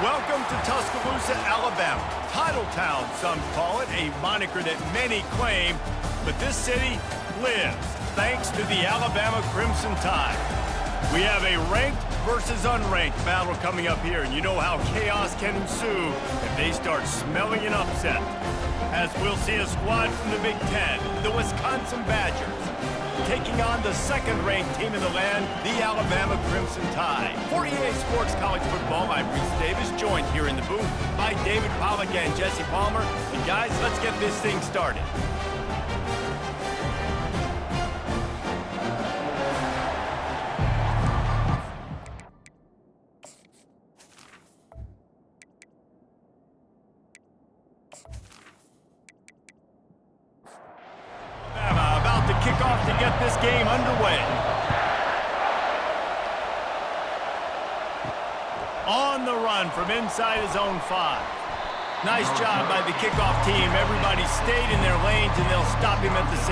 Welcome to Tuscaloosa, Alabama. Title Town, some call it, a moniker that many claim, but this city lives thanks to the Alabama Crimson Tide. We have a ranked versus unranked battle coming up here, and you know how chaos can ensue if they start smelling an upset. As we'll see a squad from the Big Ten, the Wisconsin Badgers, taking on the second-ranked team in the land, the Alabama Crimson Tide. For EA Sports College Football, I'm Reese Davis, joined here in the booth by David Pollack and Jesse Palmer. And guys, let's get this thing started. Kick off to get this game underway. On the run from inside his own 5. Nice job by the kickoff team. Everybody stayed in their lanes, and they'll stop him at the 16.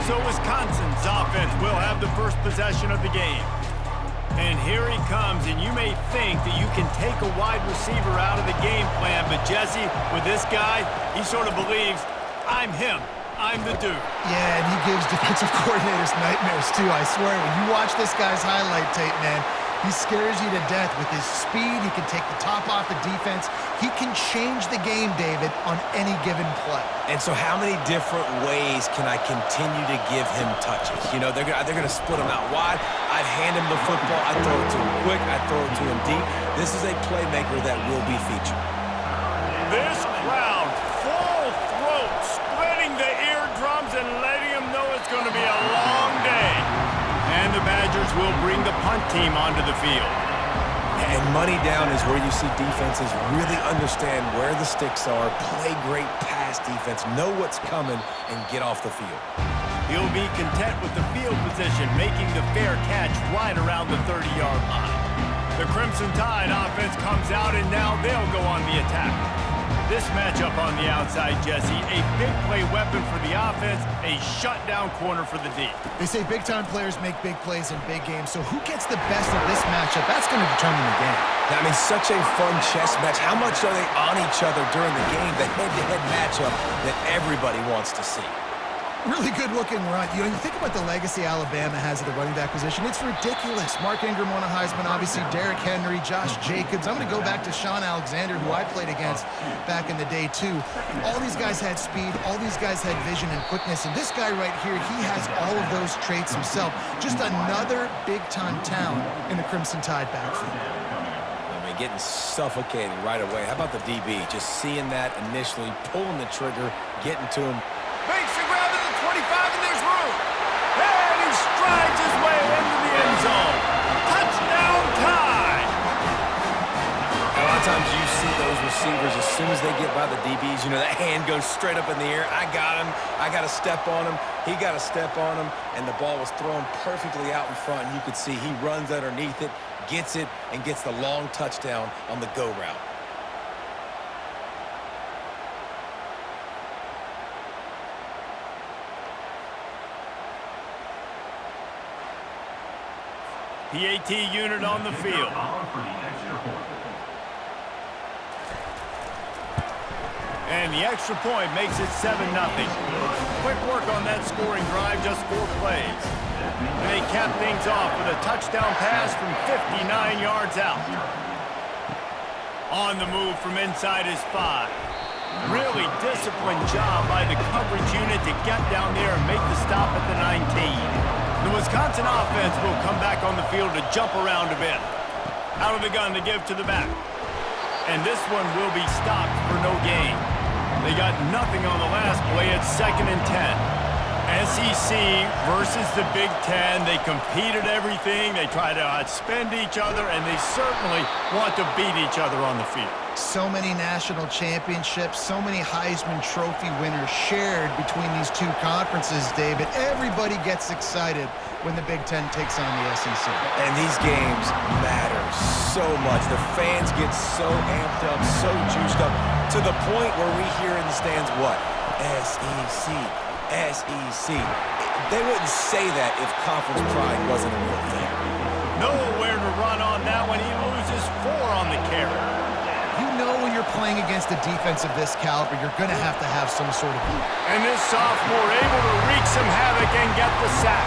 So Wisconsin's offense will have the first possession of the game. And here he comes, and you may think that you can take a wide receiver out of the game plan, but Jesse, with this guy, he sort of believes, I'm him. I'm the dude. Yeah, and he gives defensive coordinators nightmares, too, I swear. When you watch this guy's highlight tape, man, he scares you to death with his speed. He can take the top off the defense. He can change the game, David, on any given play. And so how many different ways can I continue to give him touches? You know, they're going to split him out wide. I'd hand him the football. I'd throw it to him quick. I'd throw it to him deep. This is a playmaker that will be featured. This crowd, full throat, splitting the eardrums and letting them know it's going to be a long day. And the Badgers will bring the punt team onto the field. And money down is where you see defenses really understand where the sticks are, play great pass defense, know what's coming, and get off the field. He'll be content with the field position, making the fair catch right around the 30-yard line. The Crimson Tide offense comes out, and now they'll go on the attack. This matchup on the outside, Jesse, a big play weapon for the offense, a shutdown corner for the D. They say big-time players make big plays in big games, so who gets the best of this matchup? That's going to determine the game. I mean, such a fun chess match. How much are they on each other during the game, the head-to-head matchup that everybody wants to see? Really good-looking run. You know, you think about the legacy Alabama has at the running back position. It's ridiculous. Mark Ingram won a Heisman, obviously Derrick Henry, Josh Jacobs. I'm going to go back to Sean Alexander, who I played against back in the day, too. All these guys had speed. All these guys had vision and quickness. And this guy right here, he has all of those traits himself. Just another big-time talent in the Crimson Tide backfield. I mean, getting suffocated right away. How about the DB? Just seeing that initially, pulling the trigger, getting to him. Makes the grab at the 25, and there's room. And he strides his way into the end zone. Touchdown Tide! A lot of times you see those receivers, as soon as they get by the DBs, you know, that hand goes straight up in the air. I got him. I got to step on him. He got to step on him. And the ball was thrown perfectly out in front. You could see he runs underneath it, gets it, and gets the long touchdown on the go route. PAT unit on the field. And the extra point makes it 7-0. Quick work on that scoring drive, just 4 plays. And they cap things off with a touchdown pass from 59 yards out. On the move from inside his 5. Really disciplined job by the coverage unit to get down there and make the stop at the 19. The Wisconsin offense will come back on the field to jump around a bit. Out of the gun to give to the back. And this one will be stopped for no gain. They got nothing on the last play. It's 2nd and 10. SEC versus the Big Ten. They compete at everything. They try to outspend each other, and they certainly want to beat each other on the field. So many national championships, so many Heisman Trophy winners shared between these two conferences, David. Everybody gets excited when the Big Ten takes on the SEC. And these games matter so much. The fans get so amped up, so juiced up, to the point where we hear in the stands what? SEC, SEC. They wouldn't say that if conference pride wasn't a real thing. Nowhere to run on that one. He loses 4 on the carry. You know when you're playing against a defense of this caliber, you're going to have some sort of... And this sophomore able to wreak some havoc and get the sack.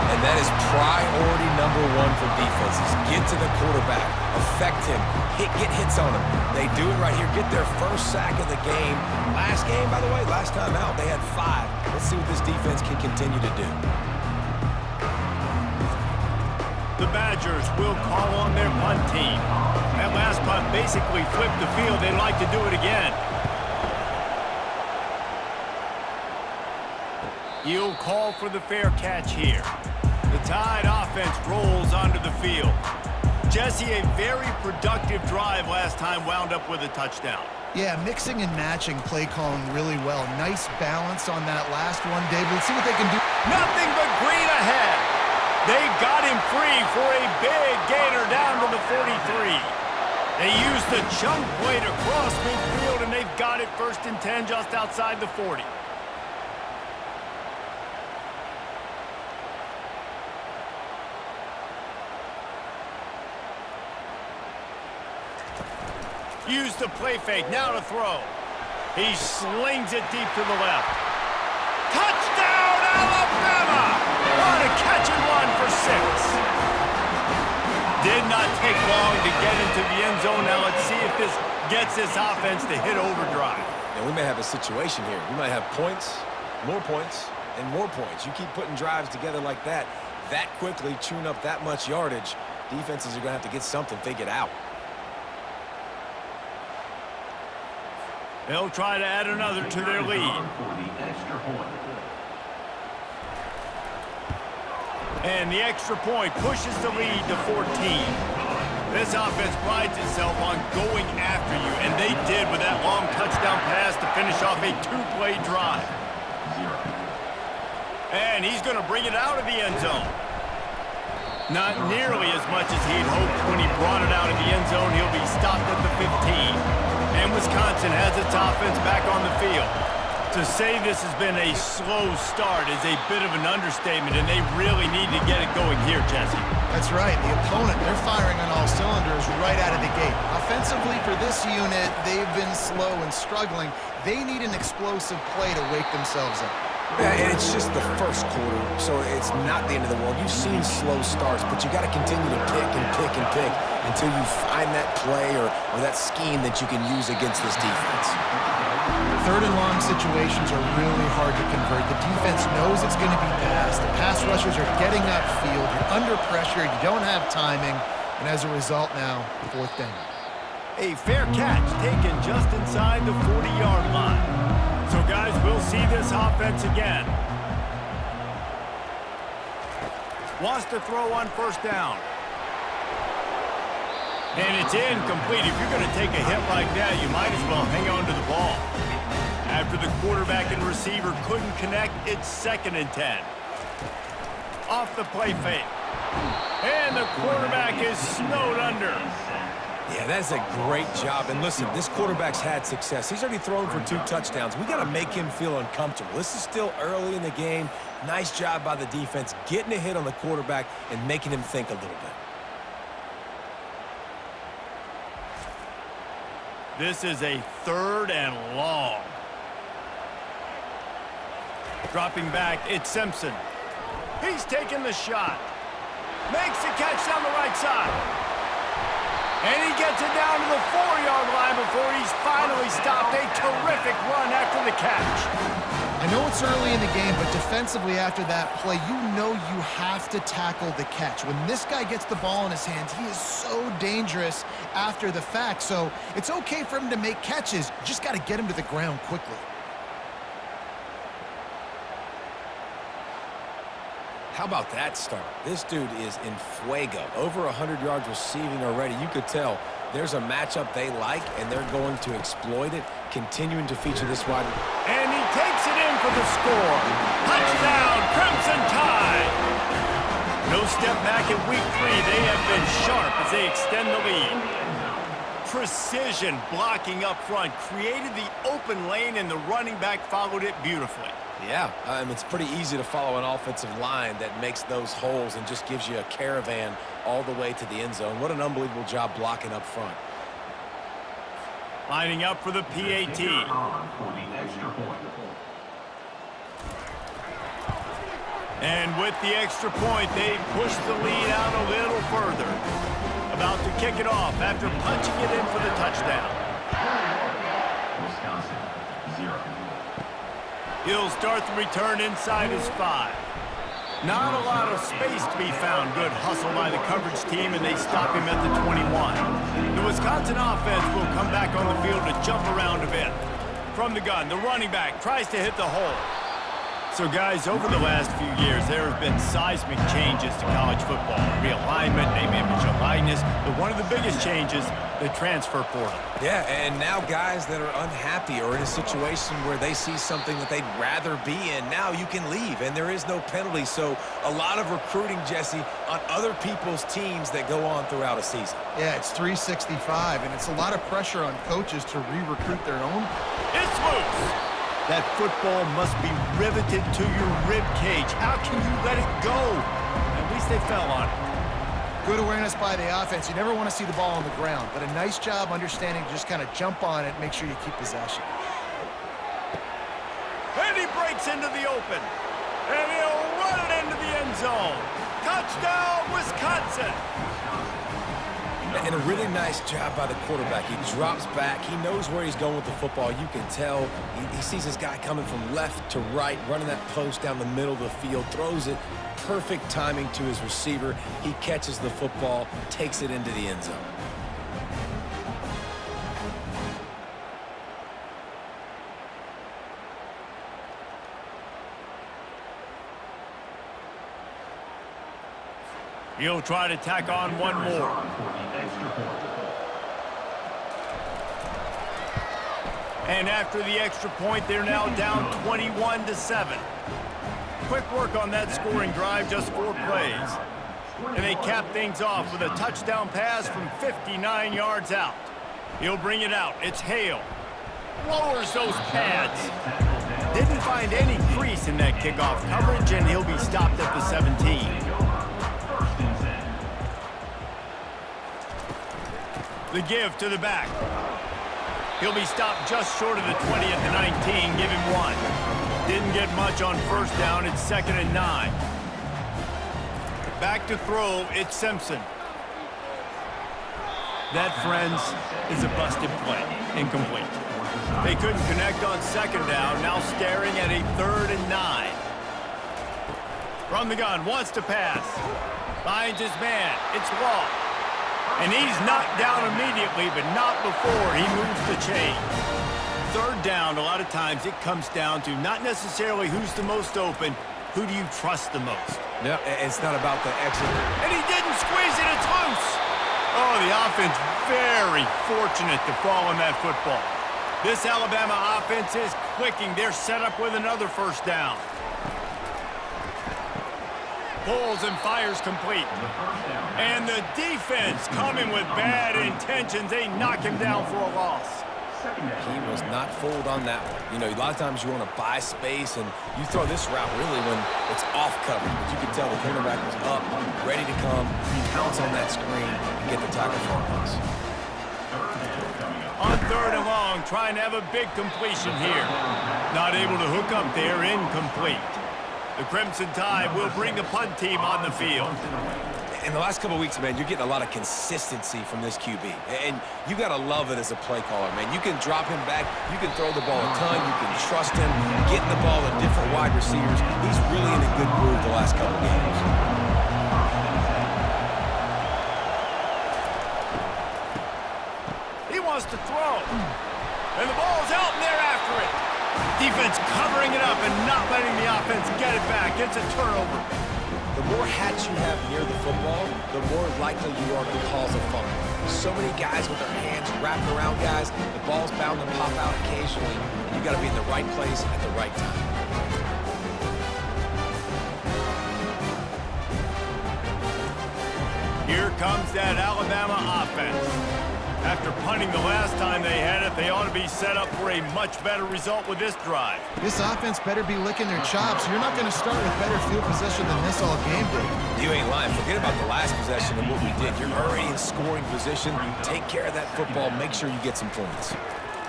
And that is priority number 1 for defenses. Get to the quarterback, affect him, get hits on him. They do it right here, get their first sack of the game. Last game, by the way, last time out, they had 5. Let's see what this defense can continue to do. The Badgers will call on their punt team. That last punt basically flipped the field. They'd like to do it again. He'll call for the fair catch here. The Tide offense rolls onto the field. Jesse, a very productive drive last time wound up with a touchdown. Yeah, mixing and matching play calling really well. Nice balance on that last one, David. Let's see what they can do. Nothing but green ahead. They got him free for a big gainer down to the 43. They used the chunk play to cross midfield, and they've got it 1st and 10 just outside the 40. Use the play fake, now to throw. He slings it deep to the left. Touchdown, Alabama! What a catch and run for 6. Did not take long to get into the end zone. Now let's see if this gets this offense to hit overdrive. And we may have a situation here. We might have points, and more points. You keep putting drives together like that quickly, chewing up that much yardage, defenses are going to have to get something figured out. They'll try to add another to their lead. And the extra point pushes the lead to 14. This offense prides itself on going after you, and they did with that long touchdown pass to finish off a 2-play drive. And he's going to bring it out of the end zone. Not nearly as much as he'd hoped when he brought it out of the end zone. He'll be stopped at the 15. And Wisconsin has its offense back on the field. To say this has been a slow start is a bit of an understatement, and they really need to get it going here, Jesse. That's right. The opponent, they're firing on all cylinders right out of the gate. Offensively for this unit, they've been slow and struggling. They need an explosive play to wake themselves up. Yeah, and it's just the first quarter, so it's not the end of the world. You've seen slow starts, but you got to continue to pick and pick and pick until you find that play or that scheme that you can use against this defense. 3rd and long situations are really hard to convert. The defense knows it's going to be passed. The pass rushers are getting upfield. You're under pressure. You don't have timing. And as a result now, 4th down. A fair catch taken just inside the 40-yard line. So, guys, we'll see this offense again. Wants to throw on 1st down. And it's incomplete. If you're going to take a hit like that, you might as well hang on to the ball. After the quarterback and receiver couldn't connect, it's 2nd and 10. Off the play fake. And the quarterback is snowed under. Yeah, that's a great job. And listen, this quarterback's had success. He's already thrown for 2 touchdowns. We got to make him feel uncomfortable. This is still early in the game. Nice job by the defense, getting a hit on the quarterback and making him think a little bit. This is a 3rd and long. Dropping back, it's Simpson. He's taking the shot. Makes the catch down the right side. And he gets it down to the 4-yard line before he's finally stopped. A terrific run after the catch. I know it's early in the game, but defensively after that play, you know you have to tackle the catch. When this guy gets the ball in his hands, he is so dangerous after the fact. So it's okay for him to make catches. You just got to get him to the ground quickly. How about that start? This dude is in fuego. Over 100 yards receiving already. You could tell there's a matchup they like, and they're going to exploit it, continuing to feature this wide. And he takes it in for the score. Touchdown, Crimson Tide. No step back in week 3. They have been sharp as they extend the lead. Precision blocking up front created the open lane, and the running back followed it beautifully. Yeah, it's pretty easy to follow an offensive line that makes those holes and just gives you a caravan all the way to the end zone. What an unbelievable job blocking up front. Lining up for the PAT. And with the extra point, they push the lead out a little further. About to kick it off after punching it in for the touchdown. Wisconsin, 0. He'll start the return inside his 5. Not a lot of space to be found. Good hustle by the coverage team, and they stop him at the 21. The Wisconsin offense will come back on the field to jump around a bit. From the gun, the running back tries to hit the hole. So, guys, over the last few years, there have been seismic changes to college football. Realignment, name, image, and likeness. But one of the biggest changes, the transfer portal. Yeah, and now guys that are unhappy or in a situation where they see something that they'd rather be in, now you can leave, and there is no penalty. So a lot of recruiting, Jesse, on other people's teams that go on throughout a season. Yeah, it's 365, and it's a lot of pressure on coaches to re-recruit their own. It's loose. That football must be riveted to your rib cage. How can you let it go? At least they fell on it. Good awareness by the offense. You never want to see the ball on the ground, but a nice job understanding to just kind of jump on it, make sure you keep possession. And he breaks into the open. And he'll run it into the end zone. Touchdown, Wisconsin. And a really nice job by the quarterback. He drops back. He knows where he's going with the football. You can tell. He sees this guy coming from left to right, running that post down the middle of the field, throws it. Perfect timing to his receiver. He catches the football, takes it into the end zone. He'll try to tack on one more. And after the extra point, they're now down 21-7. Quick work on that scoring drive, just 4 plays. And they cap things off with a touchdown pass from 59 yards out. He'll bring it out. It's Hale. Lowers those pads. Didn't find any crease in that kickoff coverage, and he'll be stopped at the 17. The give to the back. He'll be stopped just short of the 20 at the 19. Give him 1. Didn't get much on first down. It's 2nd and 9. Back to throw. It's Simpson. That, friends, is a busted play. Incomplete. They couldn't connect on 2nd down. Now staring at a 3rd and 9. From the gun. Wants to pass. Finds his man. It's Wall. And he's knocked down immediately, but not before he moves the chain. 3rd down, a lot of times it comes down to not necessarily who's the most open, who do you trust the most? Yeah, it's not about the exit. And he didn't squeeze it, it's loose. Oh, the offense very fortunate to fall on that football. This Alabama offense is clicking. They're set up with another 1st down. Pulls and fires complete. And the defense coming with bad intentions. They knock him down for a loss. He was not fooled on that one. You know, a lot of times you want to buy space, and you throw this route really when it's off coverage. But you can tell the cornerback was up, ready to come, pounce on that screen, and get the tackle for a loss. On 3rd and long, trying to have a big completion here. Not able to hook up there, incomplete. The Crimson Tide will bring the punt team on the field. In the last couple of weeks, man, you're getting a lot of consistency from this QB. And you got to love it as a play caller, man. You can drop him back. You can throw the ball a ton. You can trust him. Getting the ball to different wide receivers. He's really in a good groove the last couple of games. He wants to throw. And the ball's out, and they're after it. Defense covering it up and not letting the offense get it back. It's a turnover. The more hats you have near the football, the more likely you are to cause a fumble. So many guys with their hands wrapped around guys, the ball's bound to pop out occasionally, and you got to be in the right place at the right time. Here comes that Alabama offense. After punting the last time they had it, they ought to be set up for a much better result with this drive. This offense better be licking their chops. You're not going to start with better field position than this all game did. You ain't lying. Forget about the last possession and what we did. You're already in scoring position. Take care of that football. Make sure you get some points.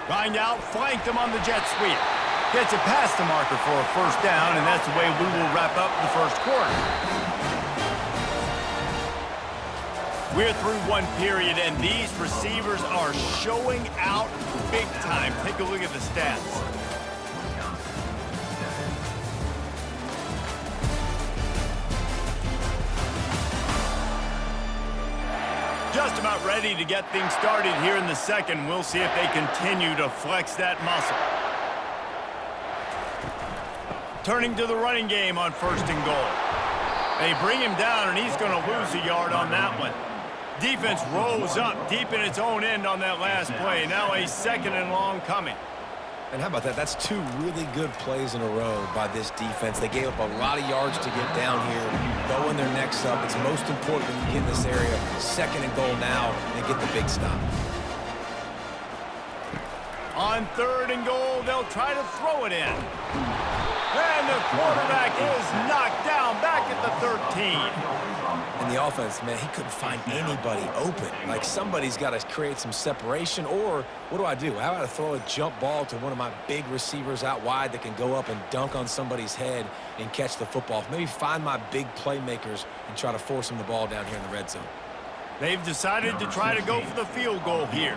Grind out, flanked him on the jet sweep. Gets it past the marker for a first down, and that's the way we will wrap up the first quarter. We're through one period, and these receivers are showing out big time. Take a look at the stats. Just about ready to get things started here in the second. We'll see if they continue to flex that muscle. Turning to the running game on 1st and goal. They bring him down, and he's going to lose a yard on that one. Defense rose up deep in its own end on that last play. Now a 2nd and long coming. And how about that? That's 2 really good plays in a row by this defense. They gave up a lot of yards to get down here, throwing their necks up. It's most important when you get in this area. 2nd and goal now, and get the big stop. On 3rd and goal, they'll try to throw it in. And the quarterback is knocked down back at the 13. And the offense, man, he couldn't find anybody open. Like, somebody's got to create some separation, or what do? How about I throw a jump ball to one of my big receivers out wide that can go up and dunk on somebody's head and catch the football? Maybe find my big playmakers and try to force them the ball down here in the red zone. They've decided to try to go for the field goal here.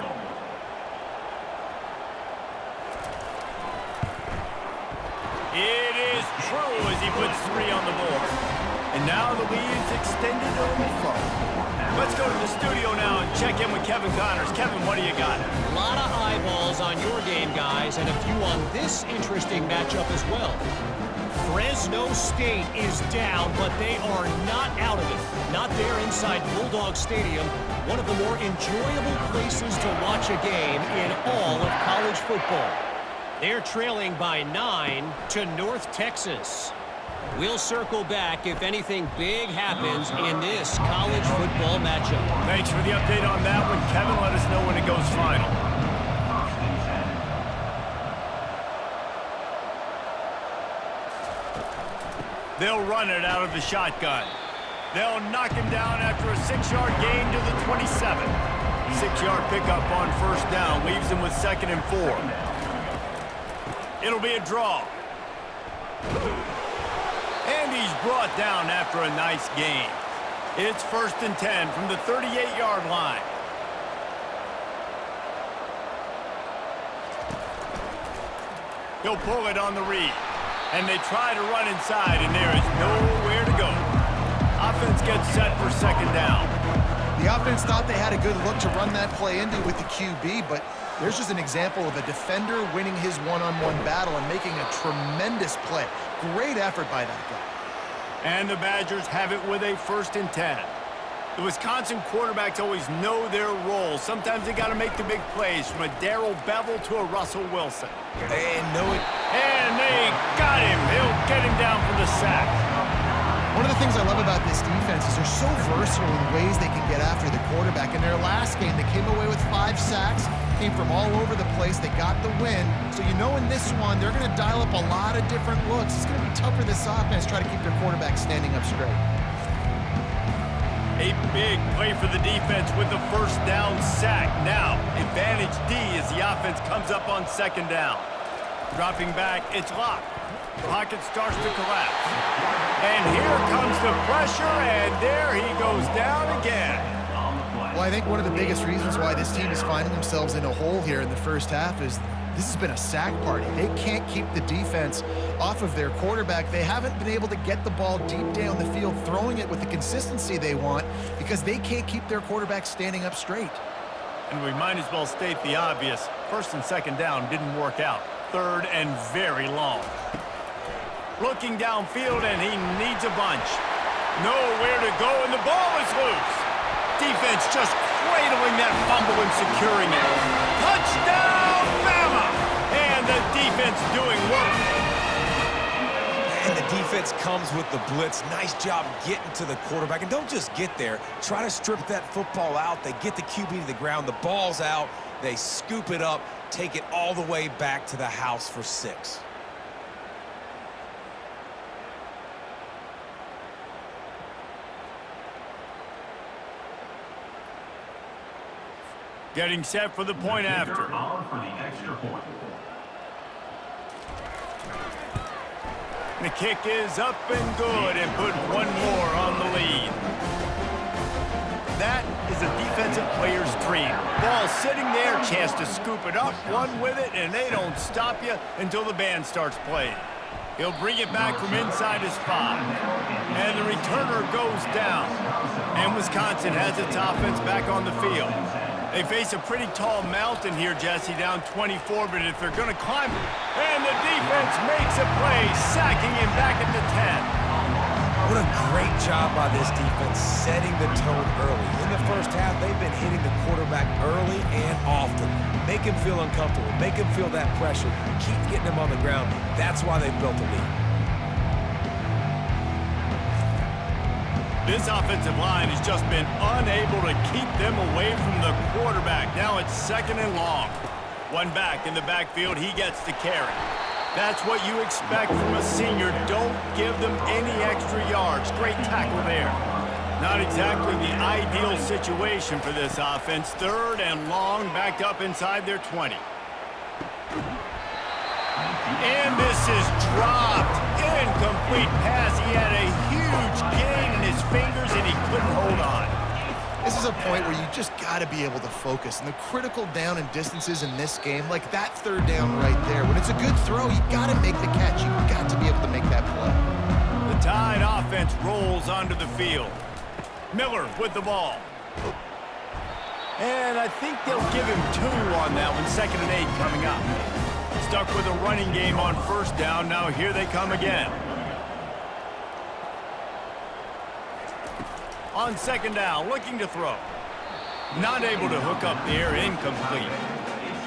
It is true as he puts 3 on the board. And now the lead's extended a little further. Let's go to the studio now and check in with Kevin Connors. Kevin, what do you got? A lot of eyeballs on your game, guys, and a few on this interesting matchup as well. Fresno State is down, but they are not out of it. Not there inside Bulldog Stadium, one of the more enjoyable places to watch a game in all of college football. They're trailing by 9 to North Texas. We'll circle back if anything big happens in this college football matchup. Thanks for the update on that one, Kevin. Let us know when it goes final. They'll run it out of the shotgun. They'll knock him down after a 6-yard gain to the 27. 6-yard pickup on 1st down leaves him with 2nd and 4. It'll be a draw. And he's brought down after a nice gain. It's 1st and 10 from the 38-yard line. He'll pull it on the read. And they try to run inside, and there is nowhere to go. Offense gets set for 2nd down. The offense thought they had a good look to run that play into with the QB, but there's just an example of a defender winning his one-on-one battle and making a tremendous play. Great effort by that guy. And the Badgers have it with a 1st and 10. The Wisconsin quarterbacks always know their role. Sometimes they got to make the big plays, from a Darrell Bevel to a Russell Wilson. They know it. And they got him. They'll get him down for the sack. One of the things I love about this defense is they're so versatile in ways they can get after the quarterback. In their last game, they came away with 5 sacks, came from all over the place. They got the win. So you know in this one, they're going to dial up a lot of different looks. It's going to be tough for this offense to try to keep their quarterback standing up straight. A big play for the defense with the 1st down sack. Now, advantage D as the offense comes up on 2nd down. Dropping back, it's locked. Pocket starts to collapse. And here comes the pressure, and there he goes down again. Well, I think one of the biggest reasons why this team is finding themselves in a hole here in the first half is this has been a sack party. They can't keep the defense off of their quarterback. They haven't been able to get the ball deep down the field, throwing it with the consistency they want because they can't keep their quarterback standing up straight. And we might as well state the obvious. 1st and 2nd down didn't work out. 3rd and very long. Looking downfield, and he needs a bunch. Nowhere to go, and the ball is loose. Defense just cradling that fumble and securing it. Touchdown, Bama! And the defense doing work. And the defense comes with the blitz. Nice job getting to the quarterback. And don't just get there. Try to strip that football out. They get the QB to the ground. The ball's out. They scoop it up, take it all the way back to the house for 6. Getting set for the point after. For the extra point. The kick is up and good and put one more on the lead. That is a defensive player's dream. Ball sitting there, chance to scoop it up, run with it, and they don't stop you until the band starts playing. He'll bring it back from inside his 5. And the returner goes down. And Wisconsin has its offense back on the field. They face a pretty tall mountain here, Jesse, down 24, but if they're going to climb it, and the defense makes a play, sacking him back at the 10. What a great job by this defense setting the tone early. In the first half, they've been hitting the quarterback early and often. Make him feel uncomfortable. Make him feel that pressure. Keep getting him on the ground. That's why they've built a lead. This offensive line has just been unable to keep them away from the quarterback. Now it's 2nd and long. One back in the backfield. He gets the carry. That's what you expect from a senior. Don't give them any extra yards. Great tackle there. Not exactly the ideal situation for this offense. 3rd and long, backed up inside their 20. And this is dropped. Incomplete pass. He had a huge gain in his fingers, and he couldn't hold on. This is a point where you just got to be able to focus. And the critical down and distances in this game, like that 3rd down right there, when it's a good throw, you got to make the catch. You got to be able to make that play. The Tide offense rolls onto the field. Miller with the ball. And I think they'll give him 2 on that one. 2nd and 8 coming up. Stuck with a running game on 1st down. Now here they come again. On 2nd down, looking to throw. Not able to hook up there, incomplete.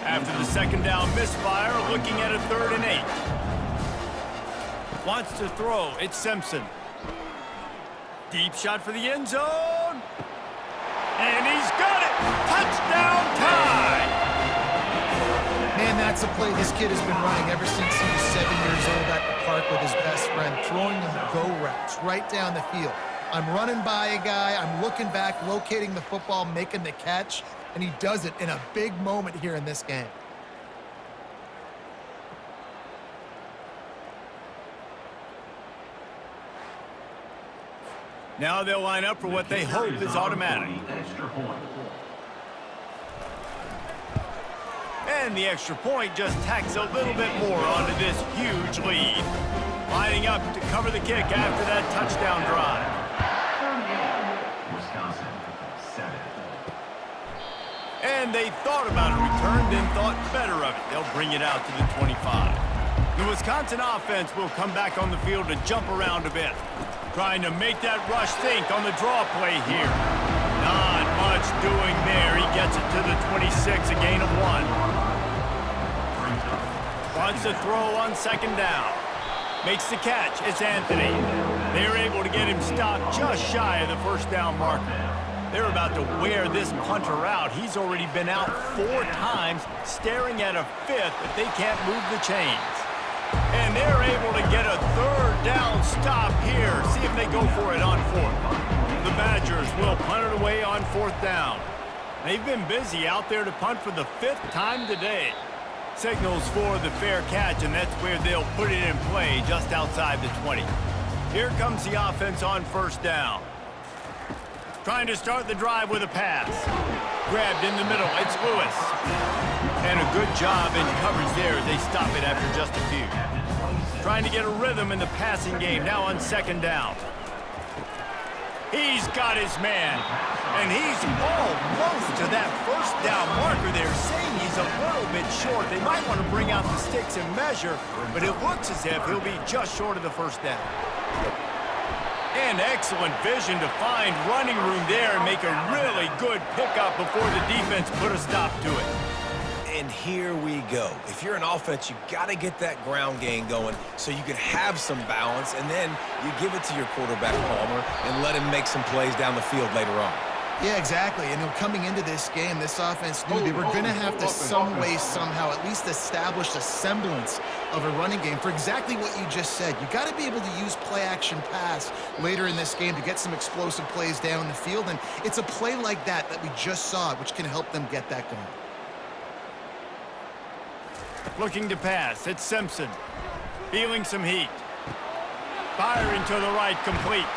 After the 2nd down misfire, looking at a 3rd and 8. Wants to throw, it's Simpson. Deep shot for the end zone. And he's got it! Touchdown Tide! Man, that's a play this kid has been running ever since he was 7 years old at the park with his best friend, throwing them go routes right down the field. I'm running by a guy, I'm looking back, locating the football, making the catch, and he does it in a big moment here in this game. Now they'll line up for what they hope is automatic. And the extra point just tacks a little bit more onto this huge lead. Lining up to cover the kick after that touchdown drive. Wisconsin, 7. And they thought about a return, then thought better of it. They'll bring it out to the 25. The Wisconsin offense will come back on the field to jump around a bit. Trying to make that rush think on the draw play here. Not much doing there. He gets it to the 26, a gain of 1. Wants to throw on 2nd down. Makes the catch. It's Anthony. They're able to get him stopped just shy of the 1st down marker. They're about to wear this punter out. He's already been out 4 times, staring at a 5th if they can't move the chains. And they're able to get a 3rd down stop here. See if they go for it on 4th. The Badgers will punt it away on 4th down. They've been busy out there to punt for the 5th time today. Signals for the fair catch, and that's where they'll put it in play, just outside the 20. Here comes the offense on 1st down. Trying to start the drive with a pass. Grabbed in the middle, it's Lewis. And a good job in coverage there as they stop it after just a few. Trying to get a rhythm in the passing game, now on 2nd down. He's got his man, and he's almost to that 1st down marker there, saying he's a little bit short. They might want to bring out the sticks and measure, but it looks as if he'll be just short of the 1st down. And excellent vision to find running room there and make a really good pickup before the defense put a stop to it. And And here we go. If you're an offense, you got to get that ground game going so you can have some balance, and then you give it to your quarterback, Palmer, and let him make some plays down the field later on. Yeah, exactly. And coming into this game, this offense knew they were going to have to some way, somehow, at least establish a semblance of a running game for exactly what you just said. You got to be able to use play-action pass later in this game to get some explosive plays down the field, and it's a play like that that we just saw, which can help them get that going. Looking to pass, it's Simpson. Feeling some heat. Firing to the right, complete.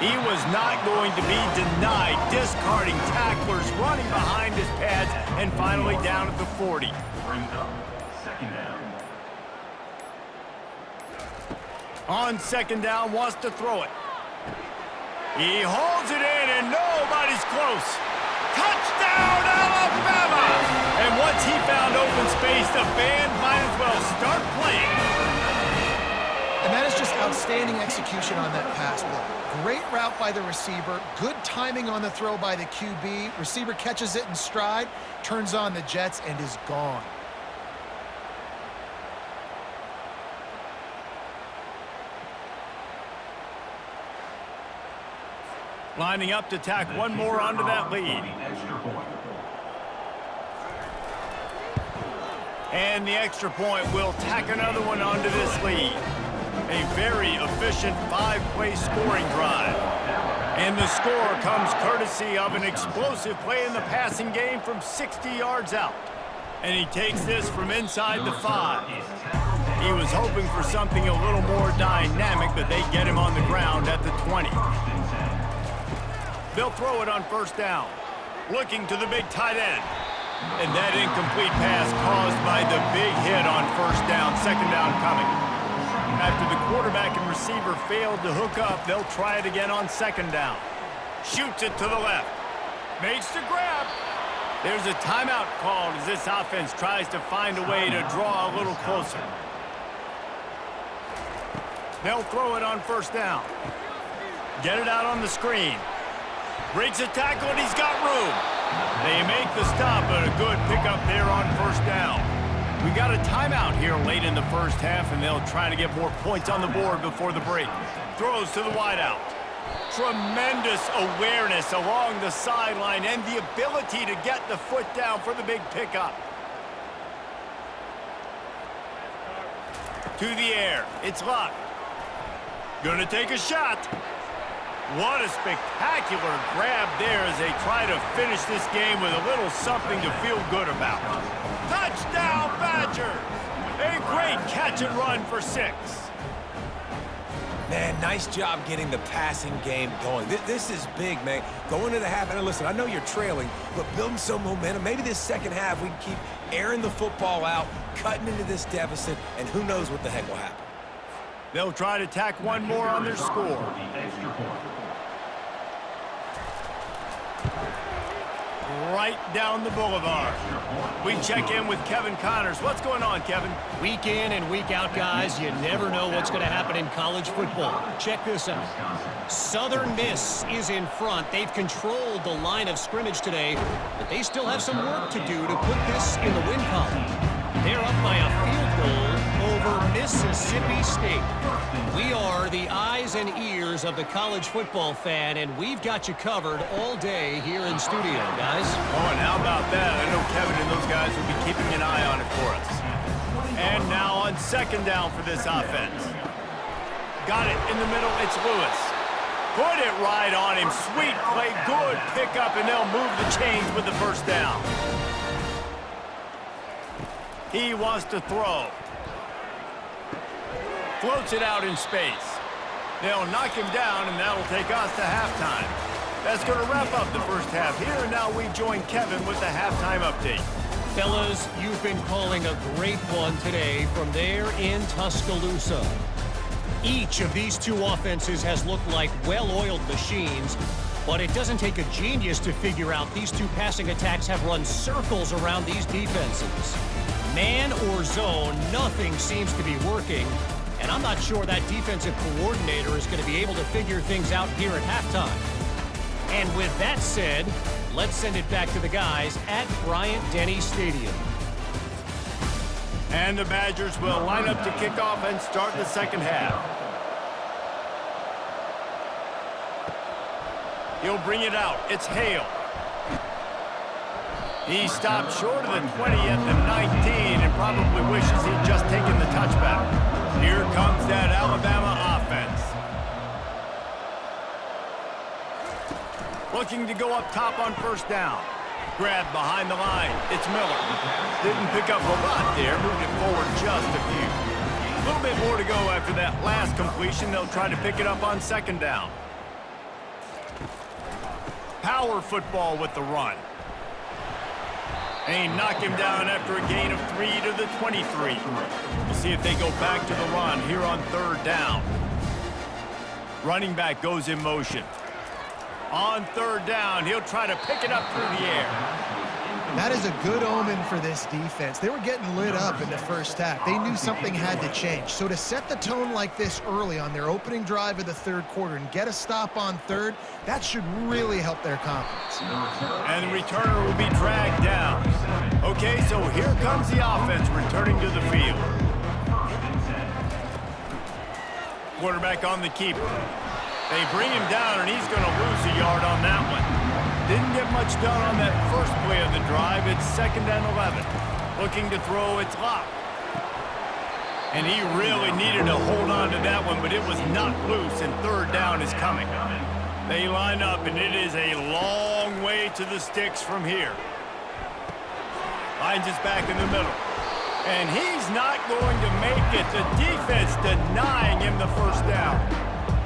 He was not going to be denied, discarding tacklers, running behind his pads, and finally down at the 40. Brings up second down. On second down, wants to throw it. He holds it in, and nobody's close. Touchdown, Alabama! And once he found open space, the band might as well start playing. And that is just outstanding execution on that pass play. Great route by the receiver, good timing on the throw by the QB. Receiver catches it in stride, turns on the jets, and is gone. Lining up to tack one more onto that lead. Extra point. And the extra point will tack another one onto this lead. A very efficient 5-play scoring drive. And the score comes courtesy of an explosive play in the passing game from 60 yards out. And he takes this from inside the 5. He was hoping for something a little more dynamic, but they get him on the ground at the 20. They'll throw it on first down. Looking to the big tight end. And that incomplete pass caused by the big hit on first down, second down coming. After the quarterback and receiver failed to hook up, they'll try it again on second down. Shoots it to the left. Makes the grab. There's a timeout called as this offense tries to find a way to draw a little closer. They'll throw it on first down. Get it out on the screen. Breaks a tackle, and he's got room. They make the stop, but a good pickup there on first down. We got a timeout here late in the first half, and they'll try to get more points on the board before the break. Throws to the wideout. Tremendous awareness along the sideline and the ability to get the foot down for the big pickup. To the air. It's Luck. Gonna take a shot. What a spectacular grab there as they try to finish this game with a little something to feel good about. Touchdown, Badgers! A great catch and run for 6. Man, nice job getting the passing game going. This is big, man. Going to the half, and listen, I know you're trailing, but building some momentum. Maybe this second half we can keep airing the football out, cutting into this deficit, and who knows what the heck will happen. They'll try to tack one more on their score. The extra point. Right down the boulevard. We check in with Kevin Connors. What's going on, Kevin? Week in and week out, guys, you never know what's going to happen in college football. Check this out. Southern Miss is in front. They've controlled the line of scrimmage today, but they still have some work to do to put this in the win column. They're up by a field goal over Mississippi State. We are the eyes and ears of the college football fan, and we've got you covered all day here in studio, guys. Oh, and how about that? I know Kevin and those guys will be keeping an eye on it for us. And now on second down for this offense. Got it in the middle. It's Lewis. Put it right on him. Sweet play. Good pickup, and they'll move the chains with the first down. He wants to throw. Floats it out in space. They'll knock him down, and that'll take us to halftime. That's going to wrap up the first half here, and now we join Kevin with the halftime update. Fellas, you've been calling a great one today from there in Tuscaloosa. Each of these two offenses has looked like well-oiled machines, but it doesn't take a genius to figure out these two passing attacks have run circles around these defenses. Man or zone, nothing seems to be working, and I'm not sure that defensive coordinator is going to be able to figure things out here at halftime. And with that said, Let's send it back to the guys at Bryant-Denny Stadium. And the Badgers will line up to kick off and start the second half. He'll bring it out. It's Hale. He stopped short of the 20 at the 19 and probably wishes he'd just taken the touchback. Here comes that Alabama offense. Looking to go up top on first down. Grab behind the line. It's Miller. Didn't pick up a lot there. Moved it forward just a few. A little bit more to go after that last completion. They'll try to pick it up on second down. Power football with the run. They knock him down after a gain of 3 to the 23. We'll see if they go back to the run here on third down. Running back goes in motion. On third down, he'll try to pick it up through the air. That is a good omen for this defense. They were getting lit up in the first half. They knew something had to change. So to set the tone like this early on their opening drive of the third quarter and get a stop on third, that should really help their confidence. And the returner will be dragged down. Okay, so here comes the offense returning to the field. Quarterback on the keeper. They bring him down, and he's going to lose a yard on that one. Didn't get much done on that first play of the drive. It's 2nd and 11. Looking to throw, it's locked. And he really needed to hold on to that one, but it was not loose, and third down is coming. They line up, and it is a long way to the sticks from here. Finds his back in the middle. And he's not going to make it. The defense denying him the first down.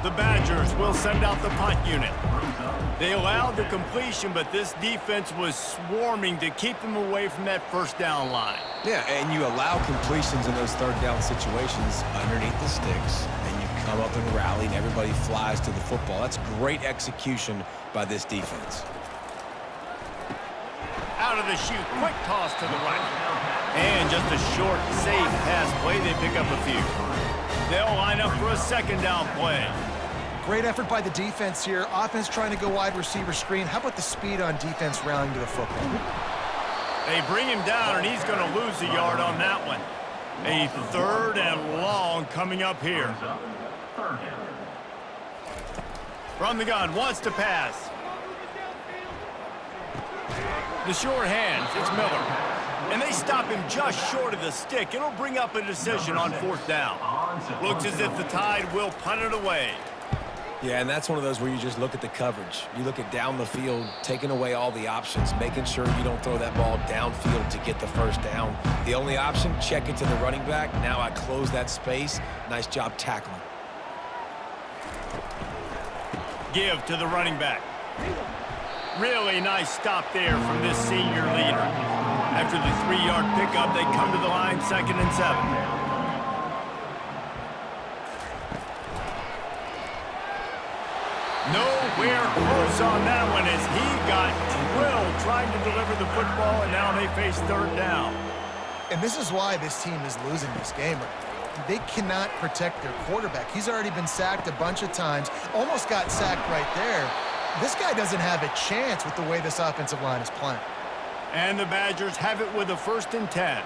The Badgers will send out the punt unit. They allowed the completion, but this defense was swarming to keep them away from that first down line. Yeah, and you allow completions in those third down situations underneath the sticks, and you come up and rally, and everybody flies to the football. That's great execution by this defense. Out of the chute, quick toss to the right. And just a short, safe pass play. They pick up a few. They'll line up for a second down play. Great effort by the defense here. Offense trying to go wide receiver screen. How about the speed on defense rallying to the football? They bring him down, and he's going to lose a yard on that one. A 3rd and long coming up here. From the gun, wants to pass. The short hands, it's Miller. And they stop him just short of the stick. It'll bring up a decision on 4th down. Looks as if the Tide will punt it away. Yeah, and that's one of those where you just look at the coverage. You look at down the field, taking away all the options, making sure you don't throw that ball downfield to get the first down. The only option, check it to the running back. Now I close that space. Nice job tackling. Give to the running back. Really nice stop there from this senior leader. After the 3-yard pickup, they come to the line, 2nd and 7. Nowhere close on that one as he got drilled trying to deliver the football, and now they face 3rd down. And this is why this team is losing this game right now. They cannot protect their quarterback. He's already been sacked a bunch of times, almost got sacked right there. This guy doesn't have a chance with the way this offensive line is playing. And the Badgers have it with a 1st and 10.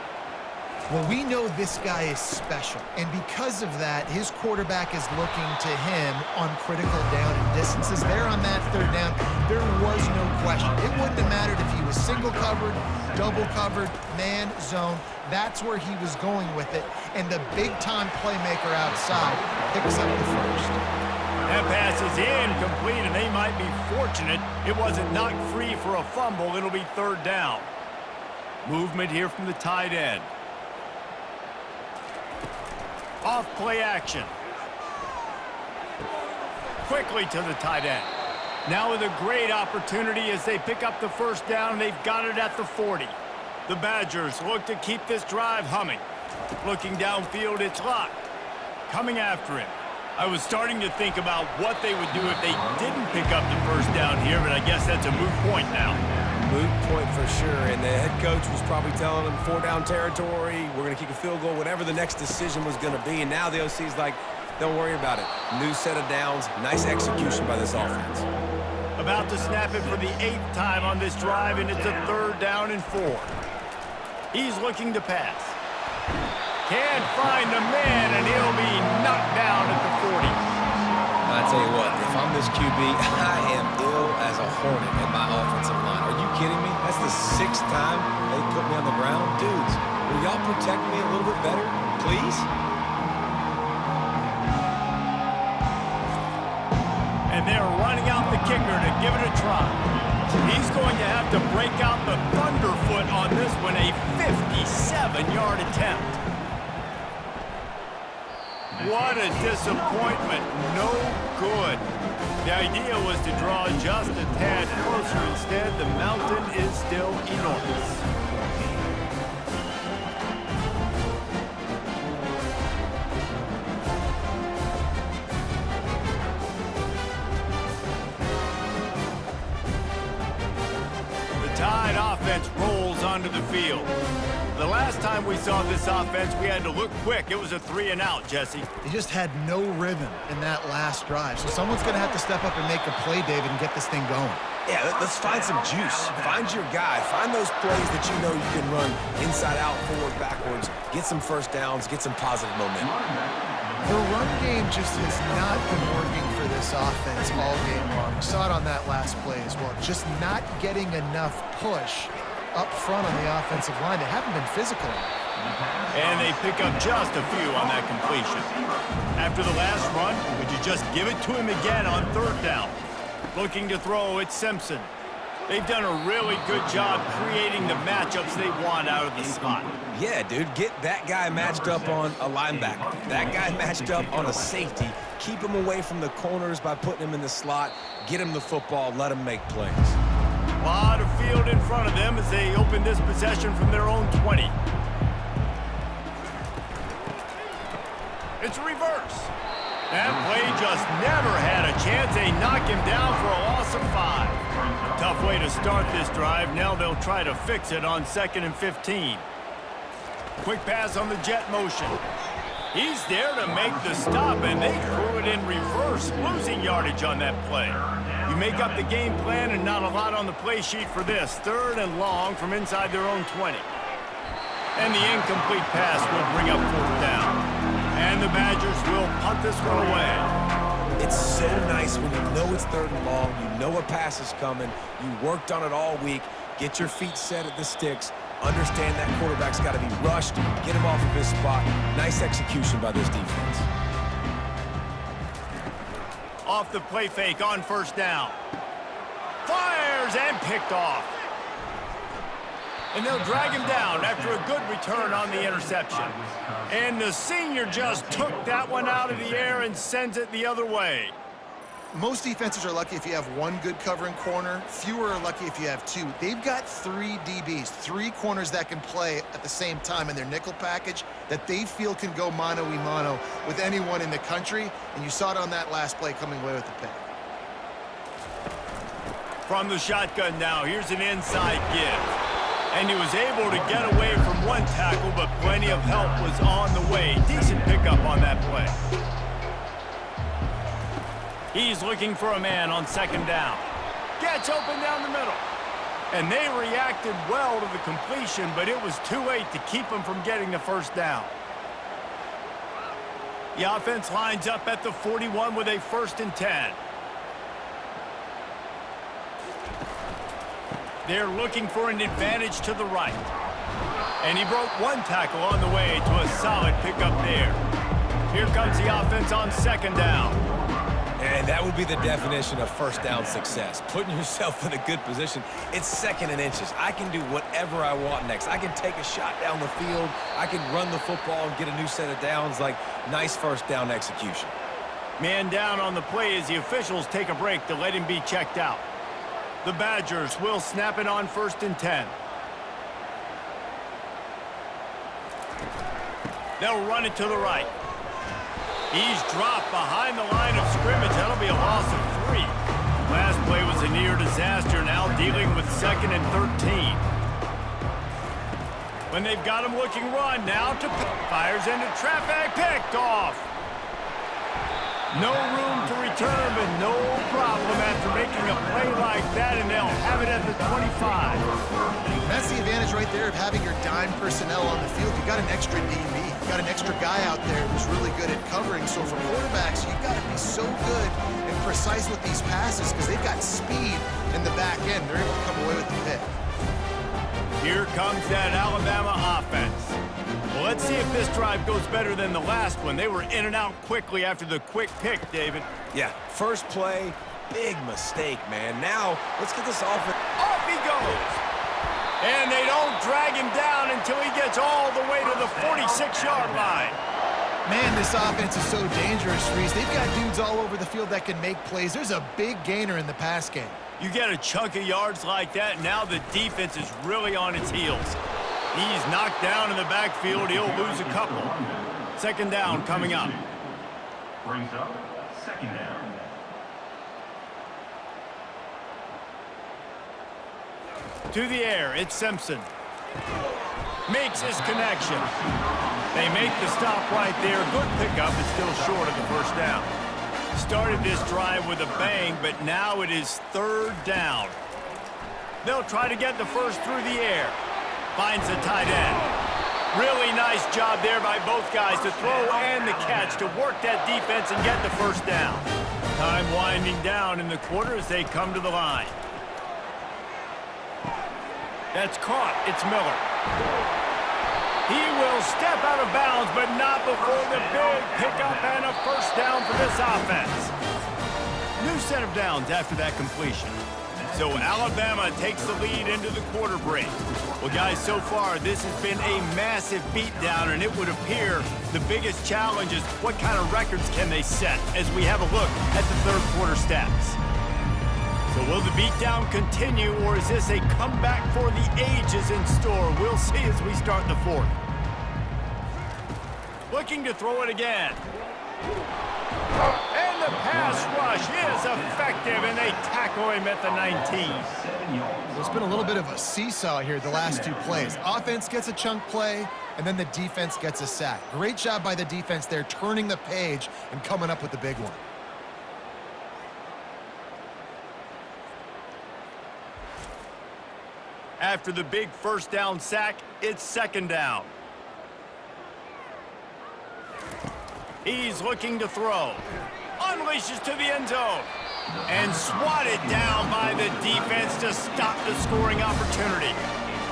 Well, we know this guy is special, and because of that, his quarterback is looking to him on critical down and distances. There on that 3rd down, there was no question. It wouldn't have mattered if he was single covered, double covered, man, zone. That's where he was going with it, and the big-time playmaker outside picks up the first. That pass is incomplete, and they might be fortunate it wasn't knocked free for a fumble. It'll be 3rd down. Movement here from the tight end. Off play action. Quickly to the tight end. Now with a great opportunity as they pick up the first down. They've got it at the 40. The Badgers look to keep this drive humming. Looking downfield, it's locked. Coming after him. I was starting to think about what they would do if they didn't pick up the first down here, but I guess that's a moot point now. Moot point for sure, and the head coach was probably telling them 4-down territory, we're going to kick a field goal, whatever the next decision was going to be, and now the OC's like, don't worry about it. New set of downs, nice execution by this offense. A About to snap it for the 8th time on this drive, and it's a 3rd down and 4. He's looking to pass. Can't find the man, and he'll be knocked down at the 40. I tell you what, if I'm this QB, I am ill as a hornet in my offensive line. Are you kidding me? That's the 6th time they put me on the ground. Dudes, will y'all protect me a little bit better, please? And they're running out the kicker to give it a try. He's going to have to break out the thunderfoot on this one, a 57-yard attempt. What a disappointment. No good. The idea was to draw just a tad closer. Instead, the mountain is still enormous. The Tide offense rolls onto the field. The last time we saw this offense, we had to look quick. It was a 3-and-out, Jesse. They just had no rhythm in that last drive. So someone's going to have to step up and make a play, David, and get this thing going. Yeah, let's find some juice. Find your guy. Find those plays that you know you can run inside out, forward, backwards. Get some first downs. Get some positive momentum. The run game just has not been working for this offense all game long. We saw it on that last play as well. Just not getting enough push up front on the offensive line. They haven't been physical enough. And they pick up just a few on that completion. After the last run, would you just give it to him again on 3rd down? Looking to throw, it's Simpson. They've done a really good job creating the matchups they want out of the slot. Yeah, dude, get that guy matched up on a linebacker. That guy matched up on a safety. Keep him away from the corners by putting him in the slot. Get him the football. Let him make plays. A lot of field in front of them as they open this possession from their own 20. It's a reverse. That play just never had a chance. They knock him down for a loss of 5. Tough way to start this drive. Now they'll try to fix it on 2nd and 15. Quick pass on the jet motion. He's there to make the stop, and they threw it in reverse, losing yardage on that play. You make up the game plan and not a lot on the play sheet for this. 3rd and long from inside their own 20. And the incomplete pass will bring up 4th down. And the Badgers will punt this one away. It's so nice when you know it's 3rd and long, you know a pass is coming, you worked on it all week, get your feet set at the sticks, understand that quarterback's got to be rushed, get him off of his spot. Nice execution by this defense. Off the play fake on 1st down. Fires and picked off. And they'll drag him down after a good return on the interception. And the senior just took that one out of the air and sends it the other way. Most defenses are lucky if you have one good covering corner. Fewer are lucky if you have 2. They've got 3 DBs, 3 corners that can play at the same time in their nickel package that they feel can go mano-a-mano with anyone in the country. And you saw it on that last play coming away with the pick. From the shotgun now, here's an inside give. And he was able to get away from one tackle, but plenty of help was on the way. Decent pickup on that play. He's looking for a man on 2nd down. Gets open down the middle. And they reacted well to the completion, but it was too late to keep him from getting the 1st down. The offense lines up at the 41 with a 1st and 10. They're looking for an advantage to the right. And he broke one tackle on the way to a solid pickup there. Here comes the offense on 2nd down. And that would be the definition of 1st down success. Putting yourself in a good position. It's 2nd and inches. I can do whatever I want next. I can take a shot down the field. I can run the football and get a new set of downs. Like, nice 1st down execution. Man down on the play as the officials take a break to let him be checked out. The Badgers will snap it on 1st and 10. They'll run it to the right. He's dropped behind the line of scrimmage. That'll be a loss of 3. Last play was a near disaster, now dealing with 2nd and 13. When they've got him looking run, now to fires into traffic, picked off. No room to return, but no problem after making a play like there of having your dime personnel on the field. You got an extra DB. You got an extra guy out there who's really good at covering. So for quarterbacks, you got to be so good and precise with these passes because they've got speed in the back end. They're able to come away with the pick. Here comes that Alabama offense. Well, let's see if this drive goes better than the last one. They were in and out quickly after the quick pick, David. Yeah, first play, big mistake, man. Now, let's get this offense. Off he goes. And they don't drag him down until he gets all the way to the 46-yard line. Man, this offense is so dangerous, Reese. They've got dudes all over the field that can make plays. There's a big gainer in the pass game. You get a chunk of yards like that, now the defense is really on its heels. He's knocked down in the backfield. He'll lose a couple. Second down coming up. Brings up second down. To the air, it's Simpson. Makes his connection. They make the stop right there. Good pickup, but still short of the first down. Started this drive with a bang, but now it is third down. They'll try to get the first through the air. Finds the tight end. Really nice job there by both guys to throw and the catch to work that defense and get the first down. Time winding down in the quarter as they come to the line. That's caught. It's Miller. He will step out of bounds, but not before the big pickup and a first down for this offense. New set of downs after that completion. So Alabama takes the lead into the quarter break. Well, guys, so far this has been a massive beatdown, and it would appear the biggest challenge is what kind of records can they set as we have a look at the third quarter stats. So will the beatdown continue, or is this a comeback for the ages in store? We'll see as we start the fourth. Looking to throw it again. And the pass rush is effective, and they tackle him at the 19. There's been a little bit of a seesaw here the last two plays. Offense gets a chunk play, and then the defense gets a sack. Great job by the defense there, turning the page and coming up with the big one. After the big first down sack, it's second down. He's looking to throw. Unleashes to the end zone. And swatted down by the defense to stop the scoring opportunity.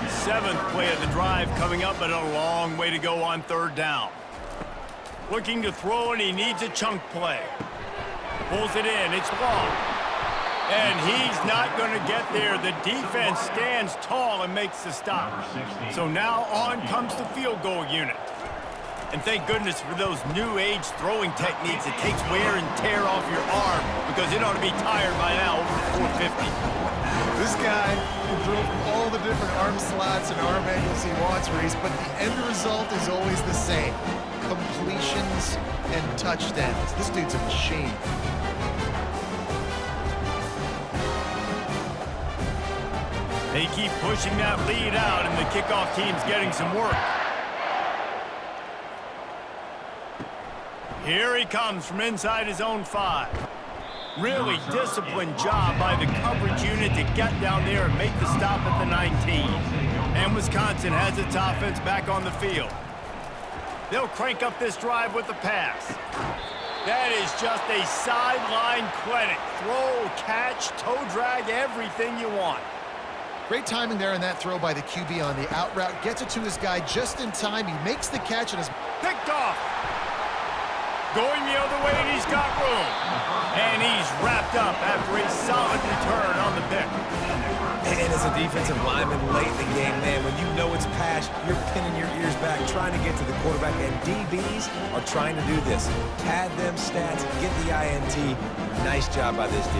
Seventh play of the drive coming up, but a long way to go on third down. Looking to throw, and he needs a chunk play. Pulls it in. It's long. And he's not going to get there. The defense stands tall and makes the stop. So now on comes the field goal unit. And thank goodness for those new age throwing techniques. It takes wear and tear off your arm because it ought to be tired by now over 450. This guy can throw from all the different arm slots and arm angles he wants, Reese, but the end result is always the same. Completions and touchdowns. This dude's a machine. They keep pushing that lead out, and the kickoff team's getting some work. Here he comes from inside his own 5. Really disciplined job by the coverage unit to get down there and make the stop at the 19. And Wisconsin has its offense back on the field. They'll crank up this drive with the pass. That is just a sideline clinic. Throw, catch, toe drag, everything you want. Great timing there on that throw by the QB on the out route. Gets it to his guy just in time. He makes the catch and is picked off. Going the other way, and he's got room. And he's wrapped up after a solid return on the pick. And as a defensive lineman late in the game, man, when you know it's pass, you're pinning your ears back, trying to get to the quarterback. And DBs are trying to do this. Pad them stats, get the INT. Nice job by this D.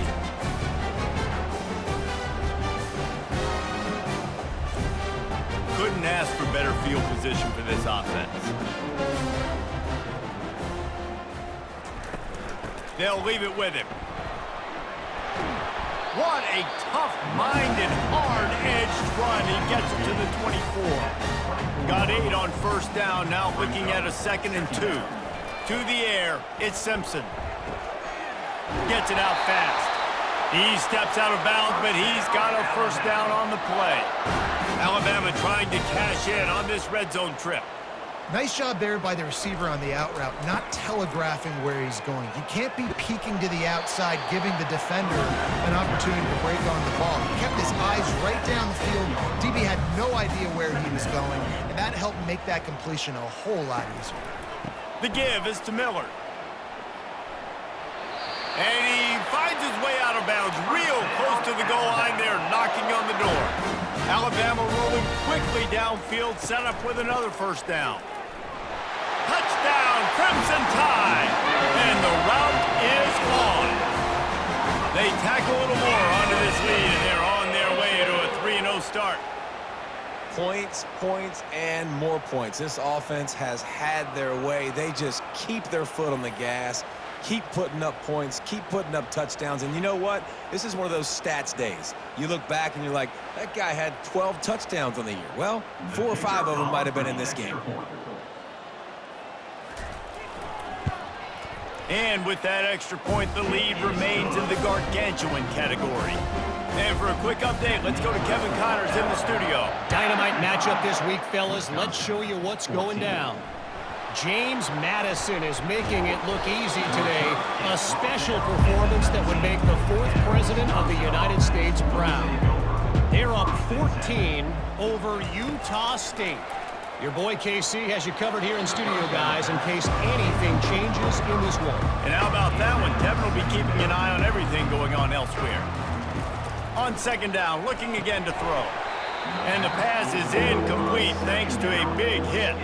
Couldn't ask for better field position for this offense. They'll leave it with him. What a tough-minded, hard-edged run. He gets it to the 24. Got 8 on first down, now looking at a 2nd and 2. To the air, it's Simpson. Gets it out fast. He steps out of bounds, but he's got a first down on the play. Alabama trying to cash in on this red zone trip. Nice job there by the receiver on the out route, not telegraphing where he's going. You can't be peeking to the outside, giving the defender an opportunity to break on the ball. He kept his eyes right down the field. DB had no idea where he was going, and that helped make that completion a whole lot easier. The give is to Miller. And he finds his way out of bounds real close to the goal line there, knocking on the door. Alabama rolling quickly downfield, set up with another first down. Touchdown, Crimson Tide! And the route is on. They tack a little more onto this lead, and they're on their way to a 3-0 start. Points, points, and more points. This offense has had their way. They just keep their foot on the gas, keep putting up points, keep putting up touchdowns. And you know what? This is one of those stats days. You look back and you're like, that guy had 12 touchdowns on the year. Well, 4 or 5 of them might have been in this game. And with that extra point, the lead remains in the gargantuan category. And for a quick update, let's go to Kevin Connors in the studio. Dynamite matchup this week, fellas. Let's show you what's going down. James Madison is making it look easy today. A special performance that would make the 4th president of the United States proud. They're up 14 over Utah State. Your boy KC has you covered here in studio, guys, in case anything changes in this one. And how about that one? Kevin will be keeping an eye on everything going on elsewhere. On second down, looking again to throw. And the pass is incomplete thanks to a big hit.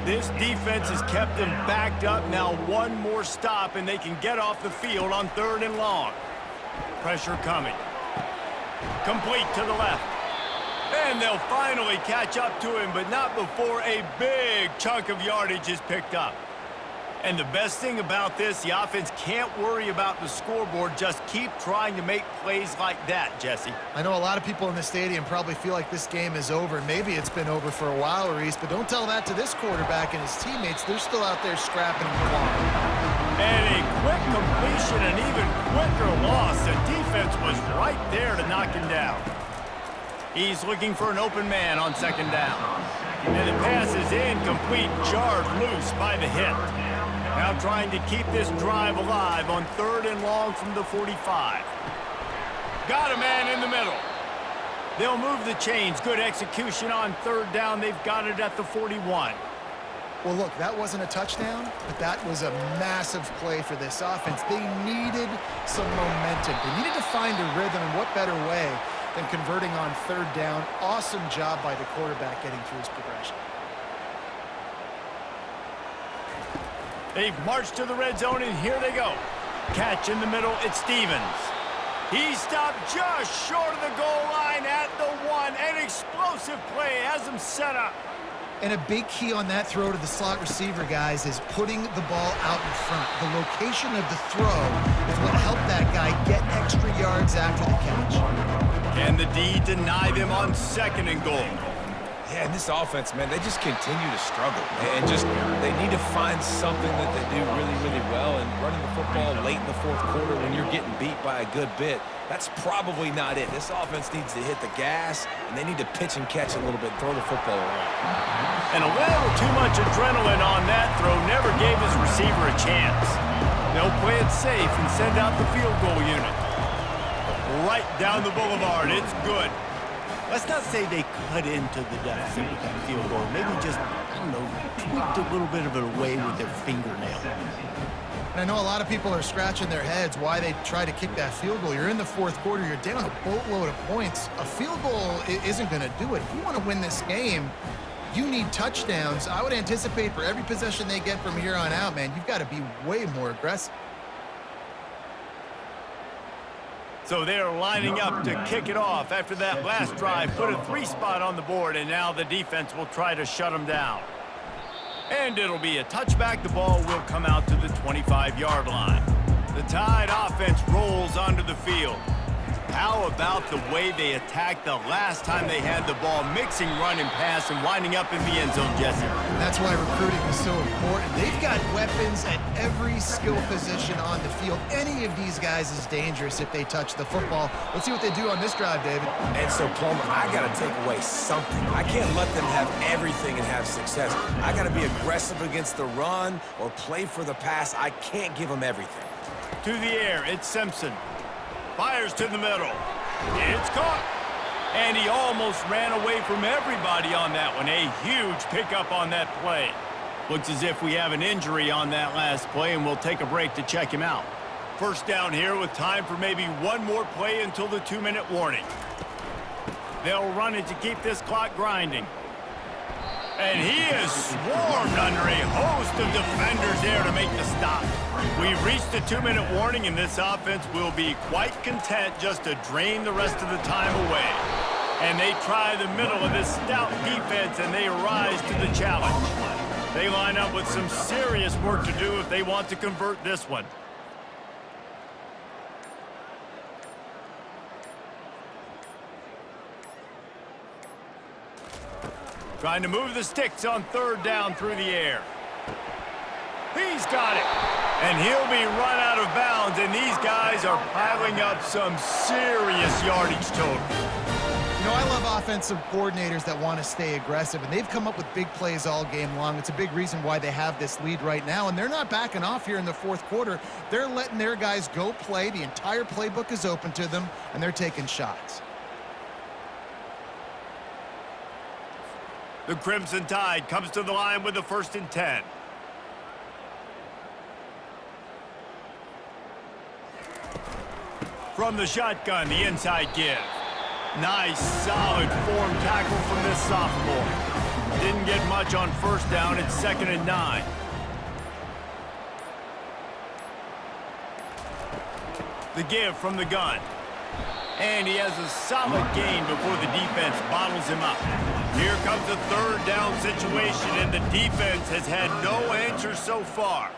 This defense has kept them backed up. Now one more stop, and they can get off the field on 3rd and long. Pressure coming. Complete to the left. And they'll finally catch up to him, but not before a big chunk of yardage is picked up. And the best thing about this, the offense can't worry about the scoreboard. Just keep trying to make plays like that, Jesse. I know a lot of people in the stadium probably feel like this game is over. Maybe it's been over for a while, Reese, but don't tell that to this quarterback and his teammates. They're still out there scrapping and clawing. And a quick completion, an even quicker loss. The defense was right there to knock him down. He's looking for an open man on second down. And the pass is incomplete, jarred loose by the hit. Now trying to keep this drive alive on 3rd and long from the 45. Got a man in the middle. They'll move the chains. Good execution on 3rd down. They've got it at the 41. Well, look, that wasn't a touchdown, but that was a massive play for this offense. They needed some momentum. They needed to find a rhythm, and what better way than converting on 3rd down. Awesome job by the quarterback getting through his progression. They've marched to the red zone, and here they go. Catch in the middle, it's Stevens. He stopped just short of the goal line at the 1. An explosive play has him set up. And a big key on that throw to the slot receiver, guys, is putting the ball out in front. The location of the throw is what helped that guy get extra yards after the catch. Can the D deny them on 2nd and goal? Yeah, and this offense, man, they just continue to struggle. And just, they need to find something that they do really, really well. And running the football late in the 4th quarter when you're getting beat by a good bit, that's probably not it. This offense needs to hit the gas, and they need to pitch and catch a little bit, throw the football around. And a little too much adrenaline on that throw never gave his receiver a chance. They'll play it safe and send out the field goal unit. Right down the boulevard. It's good. Let's not say they cut into the deficit with that field goal. Maybe just, I don't know, tweaked a little bit of it away with their fingernail. And I know a lot of people are scratching their heads why they try to kick that field goal. You're in the 4th quarter. You're down a boatload of points. A field goal isn't going to do it. If you want to win this game, you need touchdowns. I would anticipate for every possession they get from here on out, man, you've got to be way more aggressive. So they're lining up to kick it off after that last drive. Put a 3 spot on the board, and now the defense will try to shut them down. And it'll be a touchback. The ball will come out to the 25-yard line. The Tide offense rolls onto the field. How about the way they attacked the last time they had the ball, mixing run and pass and winding up in the end zone, Jesse? That's why recruiting is so important. They've got weapons at every skill position on the field. Any of these guys is dangerous if they touch the football. Let's see what they do on this drive, David. And so, Palmer, I got to take away something. I can't let them have everything and have success. I got to be aggressive against the run or play for the pass. I can't give them everything. To the air, it's Simpson. Fires to the middle. It's caught. And he almost ran away from everybody on that one. A huge pickup on that play. Looks as if we have an injury on that last play, and we'll take a break to check him out. First down here with time for maybe one more play until the 2-minute warning. They'll run it to keep this clock grinding. And he is swarmed under a host of defenders there to make the stop. We've reached the 2-minute warning, and this offense will be quite content just to drain the rest of the time away. And they try the middle of this stout defense, and they rise to the challenge. They line up with some serious work to do if they want to convert this one. Trying to move the sticks on third down through the air. He's got it. And he'll be run out of bounds, and these guys are piling up some serious yardage total. You know, I love offensive coordinators that want to stay aggressive, and they've come up with big plays all game long. It's a big reason why they have this lead right now, and they're not backing off here in the fourth quarter. They're letting their guys go play. The entire playbook is open to them, and they're taking shots. The Crimson Tide comes to the line with the 1st and 10. From the shotgun, the inside give. Nice, solid form tackle from this sophomore. Didn't get much on first down. It's 2nd and 9. The give from the gun. And he has a solid gain before the defense bottles him up. Here comes a 3rd down situation, and the defense has had no answer so far.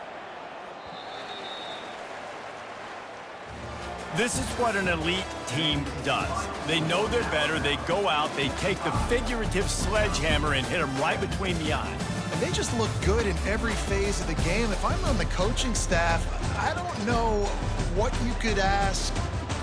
This is what an elite team does. They know they're better. They go out. They take the figurative sledgehammer and hit them right between the eyes. And they just look good in every phase of the game. If I'm on the coaching staff, I don't know what you could ask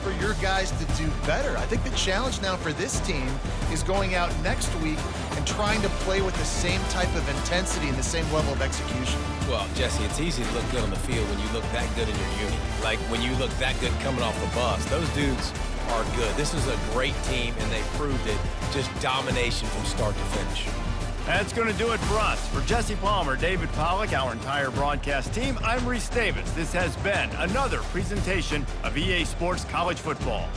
for your guys to do better. I think the challenge now for this team is going out next week and trying to play with the same type of intensity and the same level of execution. Well, Jesse, it's easy to look good on the field when you look that good in your uni. Like when you look that good coming off the bus. Those dudes are good. This is a great team, and they proved it. Just domination from start to finish. That's going to do it for us. For Jesse Palmer, David Pollack, our entire broadcast team, I'm Reese Davis. This has been another presentation of EA Sports College Football.